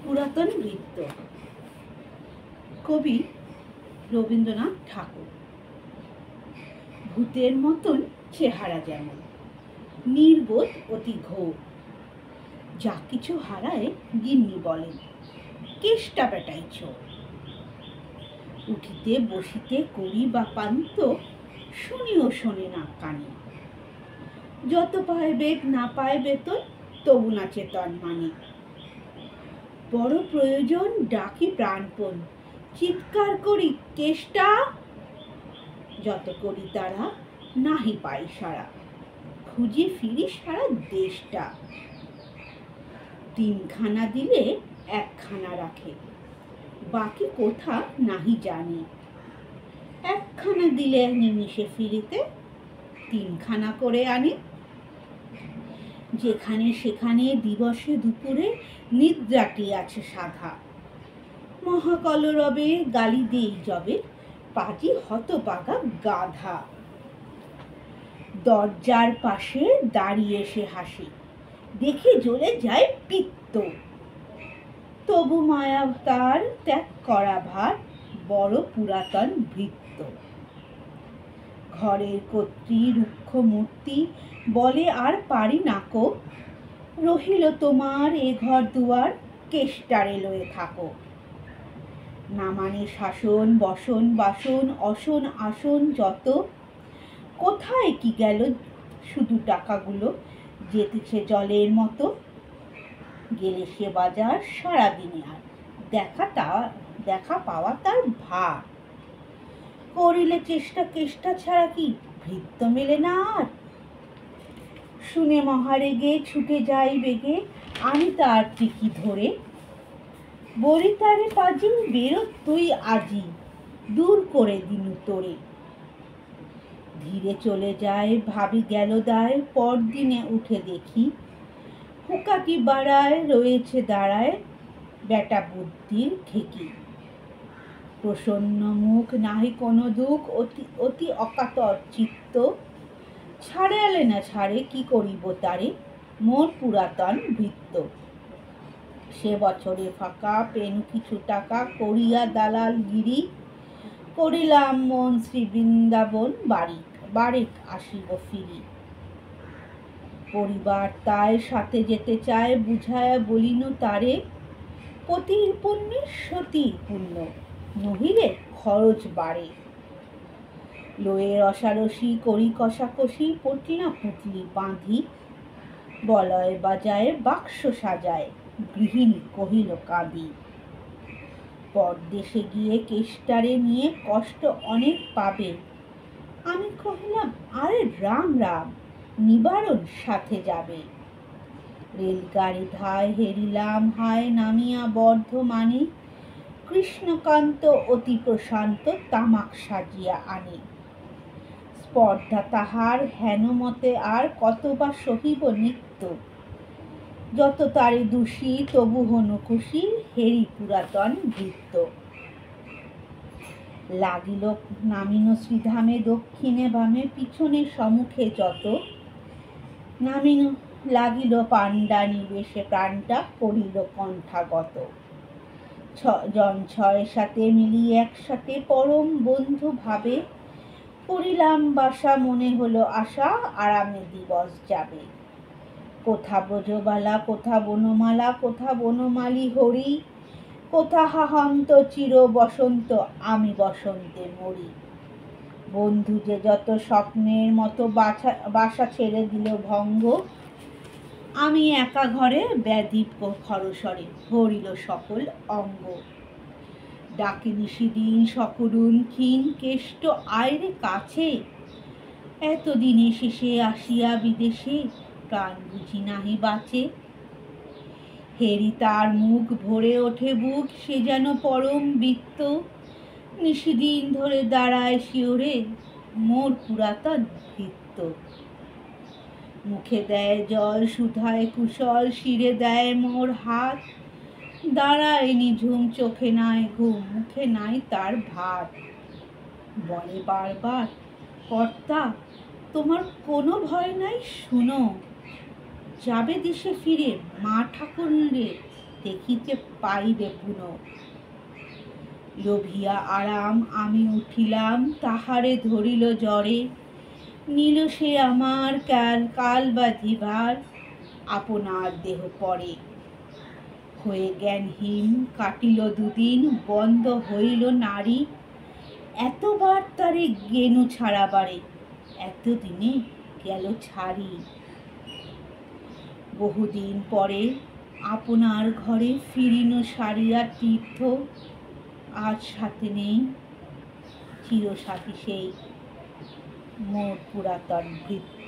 পুরাতন বৃত্ত। কবি রবীন্দ্রনাথ ঠাকুর। ভূতের মতন চেহারা যেমন, নির্বোধ অতি ঘোর, যা কিছু হারায় গিন্নি বলেন, কেষ্টা বেটাই চোর। উঠিতে বসিতে করি বা পান্ত, শুনিও শোনে না কানে। যত পায় বেগ না পায় বেতন, তবু না চেতন মানে। বড় প্রয়োজন ডাকি প্রাণপণ, চিৎকার করি কেষ্টা। যত করি তারা নাহি পাই সারা, খুঁজে ফিরি সারা দেশটা। তিনখানা দিলে একখানা রাখে, বাকি কোথা নাহি জানে। একখানা দিলে নিমিষে ফিরিতে, তিনখানা করে আনে। যেখানে সেখানে দিবসে দুপুরে নিদ্রাটি আছে সাধা। মহাকলরবে গালি দেই যবে, পাজি হতভাগা গাধা। দরজার পাশে দাঁড়িয়ে সে হাসি, দেখে জ্বলে যায় পিত্ত। তবু মায়া তার ত্যাগ করা ভার, বড় পুরাতন ভৃত্য। ঘরের কর্ত্রী রুক্ষ মূর্তি বলে আর পারি নাকো, রহিল তোমার এ ঘর দুয়ার, কেষ্টারে লয়ে থাকো। না মানে শাসন বসন বাসন অসন আসন যত, কোথায় কি গেল শুধু টাকাগুলো, যেতেছে জলের মতো। গেলে সে বাজার সারাদিনে আর, দেখা পাওয়া তার ভার। করিলে চেষ্টা কেষ্টা ছাড়া কি ভৃত্য মেলে না আর। শুনে মহারেগে ছুটে যাই বেগে, আমি তার টিকি ধরে। বলি তারে পাজি বেরো তুই আজি, দূর করে দিনু তোরে। ধীরে চলে যায় ভাবি গেল দায়, পরদিনে উঠে দেখি হুকাটি বাড়ায় রয়েছে দাঁড়ায় বেটা বুদ্ধির ঠেকি। প্রসন্ন মুখ নাহি কোনো দুঃখ, অতি অকাতর চিত্ত। ছাড়ে আলে না ছাড়ে কি করিব তারে, মোর পুরাতন ভৃত্য। সে বছরে ফাঁকা পেন কিছু টাকা, করিয়া দালাল গিরি করিলাম মন শ্রী বৃন্দাবন বাড়ি আসিব ফিরি। পরিবার তাই সাথে যেতে চায়, বুঝায়া বলিনু তারে, পতির পুণ্যে সতীর পুণ্য, নহিলে খরচ বাড়ে। লয়ে রসারসি করি কষাকষি, পটলা পুটলি বাঁধি, বলয় বাজায় বাক্স সাজায়, গৃহিণী কহিল কাঁদি। পরদেশে গিয়ে কেষ্টারে নিয়ে কষ্ট অনেক পাবে, আমি কহিলাম আরে রাম রাম, নিবারণ সাথে যাবে। রেলগাড়ি ধায় হেরিলাম হায় নামিয়া বর্ধমানে, কৃষ্ণকান্ত অতি প্রশান্ত তামাক সাজিয়া আনে। স্পর্ধা তাহার হেন মতে আর, কতবা সহিব নিত্য। যত তারে দোষী তবু হনু খুশি, হেরি পুরাতন ভৃত্য। লাগিল নামিন শ্রীধামে দক্ষিণে বামে, পিছনে সম্মুখে যত। নামিন লাগিল পাণ্ডা নিবেশে, প্রাণটা করিল কণ্ঠাগত। জন ছয় সাথে মিলিয়ে একসাথে পরম বন্ধু ভাবে, করিলাম বাসা মনে হলো আশা, আরামে দিবস যাবে। কোথা ব্রজবালা কোথা বনমালা, কোথা বনমালী হরি, কোথা হাহন্ত চির বসন্ত, আমি বসন্তে মরি। বন্ধু যে যত স্বপ্নের মতো বাসা ছেড়ে দিল ভঙ্গ, আমি একা ঘরে ব্যাধি খরসরে, হরিল সকল অঙ্গ। ডাকি নিশিদিন সকরুণ ক্ষীণ, কেষ্ট আয়রে কাছে, এতদিনে শেষে আসিয়া বিদেশে, প্রাণ বুঝি নাহি বাঁচে। হেরি তার মুখ ভরে ওঠে বুক, সে যেন পরম বৃত্ত। নিশিদিন ধরে দাঁড়ায় শিওরে, মোর পুরাতন ভৃত্য। মুখে দেয় জল সুধায় কুশল, শিরে দেয় মোর হাত, দাঁড়ায় নিঝুম চোখে নাই ঘুম, মুখে নাই তার ভাত। বলে বারবার কর্তা তোমার কোনো ভয় নাই শুনো, যাবে দেশে ফিরে মা ঠাকুররে দেখিতে পাইবে পুনঃ। লোভিয়া আরাম আমি উঠিলাম, তাহারে ধরিল জ্বরে, নিল সে আমার কাল বাধিবার আপনার দেহ পরে। হয়ে জ্ঞানহীন কাটিল দুদিন, বন্ধ হইল নারী, এতবার তারে গেনু ছাড়াবারে, এতদিনে গেল ছাড়ি। বহুদিন পরে আপনার ঘরে ফিরিল সারিয়া তীর্থ, আজ সাথে নেই চিরসাথী সেই মোর পুরাতন ভৃত্য।